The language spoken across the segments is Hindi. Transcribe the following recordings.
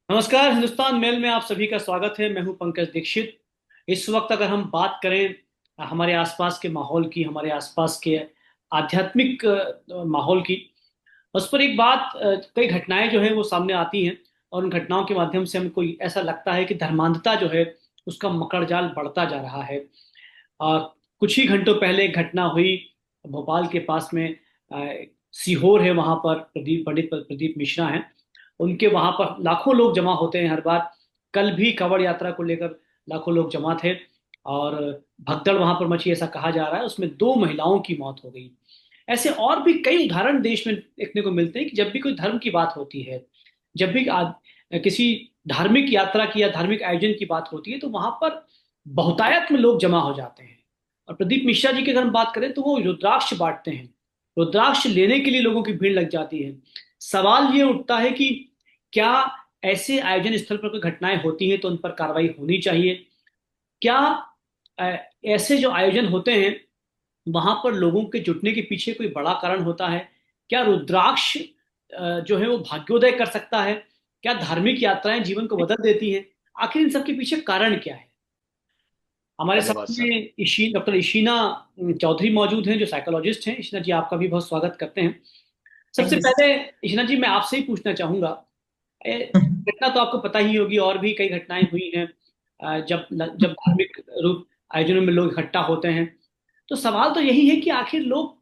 नमस्कार। हिंदुस्तान मेल में आप सभी का स्वागत है। मैं हूं पंकज दीक्षित। इस वक्त अगर हम बात करें हमारे आसपास के माहौल की, हमारे आसपास के आध्यात्मिक माहौल की, उस पर एक बात, कई घटनाएं जो है वो सामने आती हैं। और उन घटनाओं के माध्यम से हमको ऐसा लगता है कि धर्मांधता जो है उसका मकड़जाल बढ़ता जा रहा है। आ, कुछ ही घंटों पहले एक घटना हुई भोपाल के पास में। सीहोर है, वहां पर पंडित प्रदीप मिश्रा हैं। उनके वहां पर लाखों लोग जमा होते हैं हर बार। कल भी कांवड़ यात्रा को लेकर लाखों लोग जमा थे। और भगदड़ वहां पर मची, ऐसा कहा जा रहा है। उसमें दो महिलाओं की मौत हो गई। ऐसे और भी कई उदाहरण देश में देखने को मिलते हैं कि जब भी कोई धर्म की बात होती है, जब भी किसी धार्मिक यात्रा की या धार्मिक आयोजन की बात होती है, तो वहां पर बहुतायत में लोग जमा हो जाते हैं। और प्रदीप मिश्रा जी की अगर हम बात करें तो वो रुद्राक्ष बांटते हैं। रुद्राक्ष लेने के लिए लोगों की भीड़ लग जाती है। सवाल ये उठता है कि क्या ऐसे आयोजन स्थल पर कोई घटनाएं होती हैं तो उन पर कार्रवाई होनी चाहिए? क्या अ, ऐसे जो आयोजन होते हैं वहां पर लोगों के जुटने के पीछे कोई बड़ा कारण होता है? क्या रुद्राक्ष जो है वो भाग्योदय कर सकता है? क्या धार्मिक यात्राएं जीवन को बदल देती हैं? आखिर इन सब के पीछे कारण क्या है? हमारे धन्यवाद साथ सर। में डॉक्टर इशीना चौधरी मौजूद हैं, जो साइकोलॉजिस्ट हैं। इशीना जी, आपका भी बहुत स्वागत करते हैं। थैंक सबसे यू पहले इशीना जी, मैं आपसे ही पूछना चाहूंगा। घटना तो आपको पता ही होगी, और भी कई घटनाएं हुई हैं। जब जब धार्मिक रूप आयोजनों में लोग इकट्ठा होते हैं, तो सवाल तो यही है कि आखिर लोग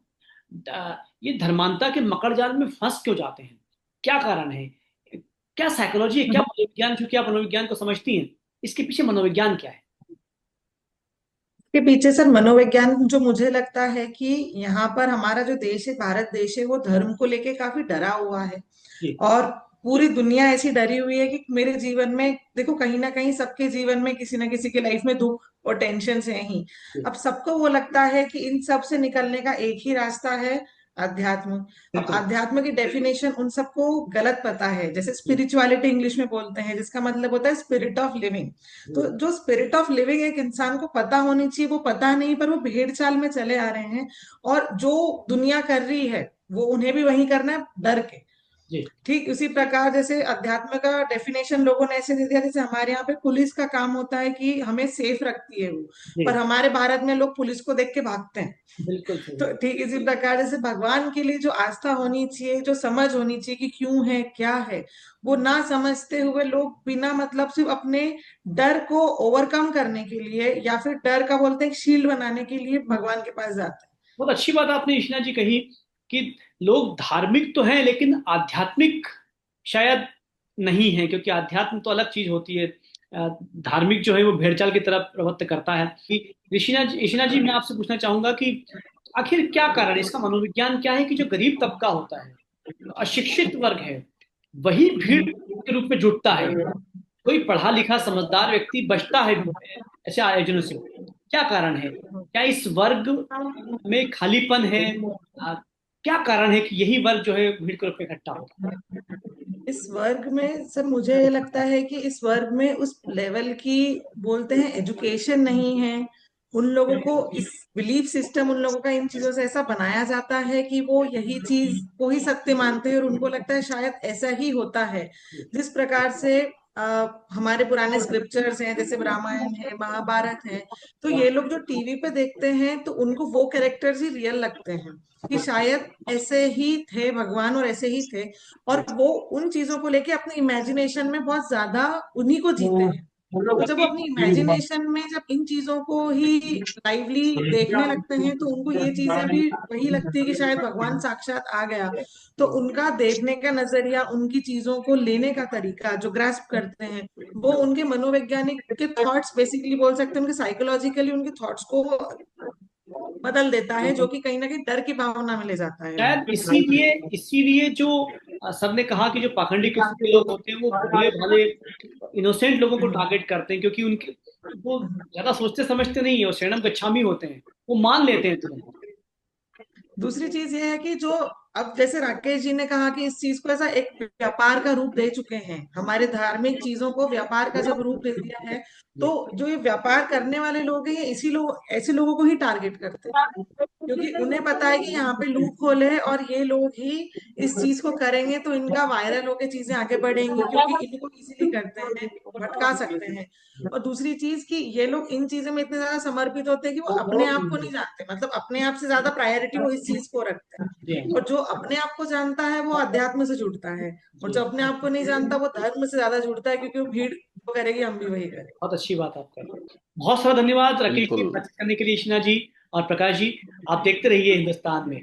ये धर्मांता के मकड़जाल में फंस क्यों जाते हैं? क्या कारण है? क्या साइकोलॉजी है, क्या मनोविज्ञान, चूंकि आप मनोविज्ञान को समझती हैं, इसके पीछे मनोविज्ञान क्या है? के पीछे सर मनोविज्ञान जो मुझे लगता है कि यहाँ पर हमारा जो देश है, भारत देश है, वो धर्म को लेके काफी डरा हुआ है। जी। और पूरी दुनिया ऐसी डरी हुई है कि मेरे जीवन में देखो, कहीं ना कहीं सबके जीवन में किसी ना किसी के लाइफ में दुख और टेंशन है ही। जी। अब सबको वो लगता है कि इन सब से निकलने का एक ही रास्ता है, अध्यात्म। अब बिल्कुल। अध्यात्म की डेफिनेशन उन सबको गलत पता है, जैसे स्पिरिचुअलिटी इंग्लिश में बोलते हैं, जिसका मतलब होता है स्पिरिट ऑफ लिविंग। तो जो स्पिरिट ऑफ लिविंग एक इंसान को पता होनी चाहिए, वो पता नहीं, पर वो भेड़ चाल में चले आ रहे हैं। और जो दुनिया कर रही है वो उन्हें भी वही करना है, डर के। जी। ठीक उसी प्रकार जैसे अध्यात्म का डेफिनेशन लोगों ने ऐसे दे दिया, जैसे हमारे यहाँ पे पुलिस का काम होता है कि हमें सेफ रखती है वो। पर जी। हमारे भारत में लोग पुलिस को देख के भागते हैं। बिल्कुल सही। तो ठीक इसी प्रकार जैसे भगवान के लिए जो आस्था होनी चाहिए, जो समझ होनी चाहिए कि क्यों है क्या है, वो ना समझते हुए लोग बिना मतलब सिर्फ अपने डर को ओवरकम करने के लिए, या फिर डर का बोलते हैं शील्ड बनाने के लिए, भगवान के पास जाते बहुत अच्छी बात आपने ईशना जी कही कि लोग धार्मिक तो हैं लेकिन आध्यात्मिक शायद नहीं है, क्योंकि आध्यात्म तो अलग चीज होती है। धार्मिक जो है वो भेड़चाल की तरफ प्रवृत्त करता है। कि ईशना जी, मैं आपसे पूछना चाहूंगा कि आखिर क्या कारण है, इसका मनोविज्ञान क्या है कि जो गरीब तबका होता है, जो अशिक्षित वर्ग है, वही भीड़ हैं। के रूप में जुटता है? कोई पढ़ा लिखा समझदार व्यक्ति बचता है ऐसे आयोजनों से? क्या कारण है? क्या इस वर्ग में खालीपन है? आ, क्या कारण है कि यही वर्ग जो है भीड़ के रूप में इकट्ठा होता इस वर्ग में सर मुझे ये लगता है कि इस वर्ग में उस लेवल की बोलते हैं एजुकेशन नहीं है। उन लोगों को इस बिलीफ सिस्टम, उन लोगों का इन चीजों से ऐसा बनाया जाता है कि वो यही चीज को ही सत्य मानते हैं, और उनको लगता है शायद ऐसा ही होता है। है? जिस प्रकार से हमारे पुराने स्क्रिप्चर्स हैं, जैसे रामायण है, महाभारत है, तो ये लोग जो टीवी पे देखते हैं तो उनको वो कैरेक्टर्स ही रियल लगते हैं कि शायद ऐसे ही थे भगवान और ऐसे ही थे। और वो उन चीजों को लेके अपने इमेजिनेशन में बहुत ज्यादा उन्हीं को जीते हैं। तो जब वो अपनी इमेजिनेशन में जब इन चीजों को ही लाइवली देखने लगते हैं, तो उनको ये चीजें भी वही लगती है कि शायद भगवान साक्षात आ गया। तो उनका देखने का नजरिया, उनकी चीजों को लेने का तरीका जो ग्रास्प करते हैं, वो उनके मनोवैज्ञानिक के थॉट्स बेसिकली बोल सकते हैं, उनके साइकोलॉजिकली उनके थॉट्स को बदल देता है, जो कि कहीं ना कहीं डर की भावना में ले जाता है शायद उन्हें। इसीलिए इसीलिए जो सर ने कहा कि जो पाखंडी किस्म के लोग होते हैं वो भोले भाले इनोसेंट लोगों को टारगेट करते हैं, क्योंकि उनके वो ज्यादा सोचते समझते नहीं है, वो शरणम गच्छामी होते हैं, वो मान लेते हैं तुरंत। दूसरी चीज ये है कि जो अब जैसे राकेश जी ने कहा कि इस चीज को ऐसा एक व्यापार का रूप दे चुके हैं, हमारे धार्मिक चीजों को व्यापार का जब रूप दे दिया है, तो जो ये व्यापार करने वाले लोग हैं, ये इसी लोग ऐसे लोगों को ही टारगेट करते हैं, क्योंकि उन्हें पता है कि यहाँ पे लूप होल है और ये लोग ही इस चीज को करेंगे तो इनका वायरल होकर चीजें आगे बढ़ेंगी, क्योंकि इनको इजीली करते हैं, भटका सकते हैं। और दूसरी चीज कि ये लोग इन चीजों में इतने ज्यादा समर्पित होते हैं कि वो अपने आप को नहीं जानते, मतलब अपने आप से ज्यादा प्रायोरिटी वो इस चीज को रखते जी हैं। हाँ। और जो अपने आप को जानता है वो अध्यात्म से जुड़ता है, और जी जो हाँ। अपने आप को नहीं जानता वो धर्म से ज्यादा जुड़ता है, क्योंकि वो भीड़ वो करेगी हम भी वही करेंगे। बहुत अच्छी बात आप कर रहे हैं। बहुत सारा धन्यवाद राकेश जी, बिल्कुल। बातचीत करने के लिए, इशना जी और प्रकाश जी। आप देखते रहिए हिंदुस्तान में।